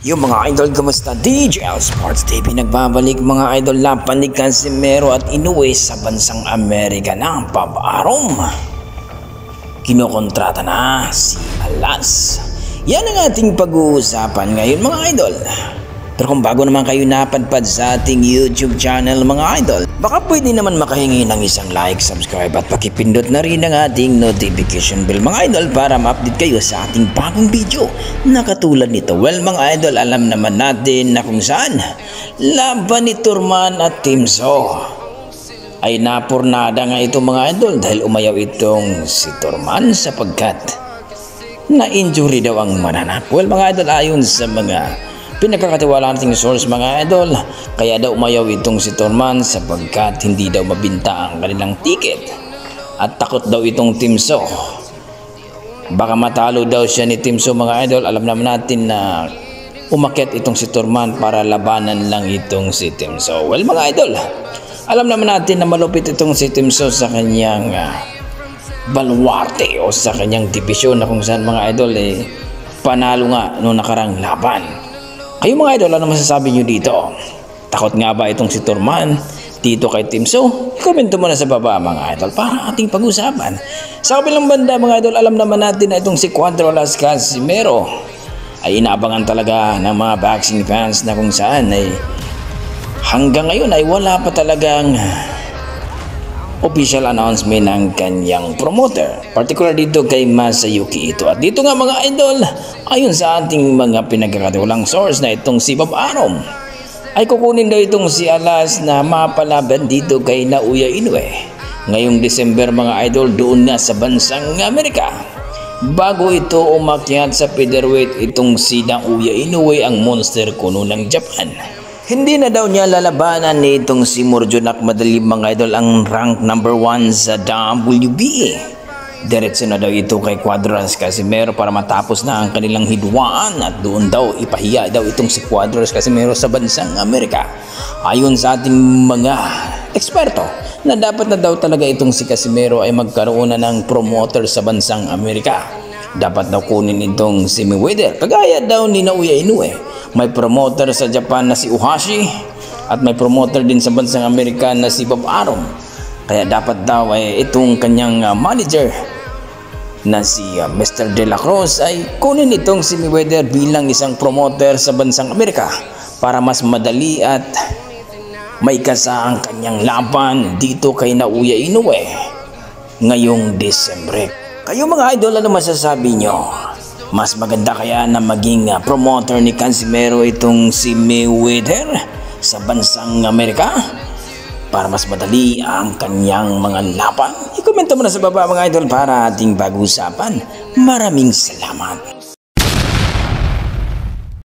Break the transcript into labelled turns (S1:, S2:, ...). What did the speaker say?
S1: Yung mga idol, kamusta? DJL Sports TV nagbabalik mga idol. Laban ni Casimero at Inoue sa bansang Amerika na Bob-Arum. Kinokontrata na si Alas. Yan ang ating pag-uusapan ngayon mga idol. Pero kung bago naman kayo napadpad sa ating YouTube channel mga idol, baka pwede naman makahingi ng isang like, subscribe at pakipindot na rin ang ating notification bell mga idol para ma-update kayo sa ating bagong video na katulad nito. Well mga idol, alam naman natin na kung saan laban ni Turman at Team So ay napurnada nga ito mga idol dahil umayaw itong si Turman sapagkat na-injury daw ang mananap. Well mga idol, ayon sa mga pinagkakatiwala nating source mga idol, kaya daw umayaw itong si Turman sapagkat hindi daw mabinta ang kanilang ticket at takot daw itong Team So. Baka matalo daw siya ni Team So mga idol. Alam naman natin na umakyat itong si Turman para labanan lang itong si Team So. Well mga idol, alam naman natin na malupit itong si Team So sa kanyang baluarte o sa kanyang division na kung saan mga idol panalo nga noong nakarang laban. Kayo mga idol, ano masasabi nyo dito? Takot nga ba itong si Turman dito kay Team So? Komento mo na sa baba mga idol para ating pag-usapan. Sa kabilang banda mga idol, alam naman natin na itong si Cuadro Las Casimero ay inaabangan talaga ng mga boxing fans na kung saan ay hanggang ngayon ay wala pa talagang official announcement ng kanyang promoter, particular dito kay Masayuki Ito. At dito nga mga idol, ayon sa ating mga pinagkakatiwalang source na itong si Bob-Arum ay kukunin daw itong si Alas na mapalaban dito kay Naoya Inoue ngayong December mga idol doon nga sa bansang Amerika. Bago ito umakyat sa featherweight itong si Naoya Inoue, ang monster kuno ng Japan. Hindi na daw niya lalabanan ni itong si Morjonak Madalim mga idol ang rank number 1 sa WBA. Diretso na daw ito kay Cuadro Las Casimero para matapos na ang kanilang hidwaan at doon daw ipahiya daw itong si Cuadro Las Casimero sa bansang Amerika. Ayon sa ating mga eksperto na dapat na daw talaga itong si Casimero ay magkaroon na ng promoter sa bansang Amerika. Dapat daw kunin itong si Mayweather kagaya daw ni Naoya Inoue. May promoter sa Japan na si Uhashi at may promoter din sa bansang Amerika na si Bob-Arum. Kaya dapat daw ay itong kanyang manager na si Mr. De La Cruz ay kunin itong si Mayweather bilang isang promoter sa bansang Amerika para mas madali at may kasa ang kanyang laban dito kay Naoya Inoue ngayong Desembre. Kayo mga idol, ano masasabi nyo? Mas maganda kaya na maging promoter ni Casimero itong si Mayweather sa bansang Amerika para mas madali ang kanyang mga laban? I-komento mo na sa baba mga idol para ating pag-usapan. Maraming salamat.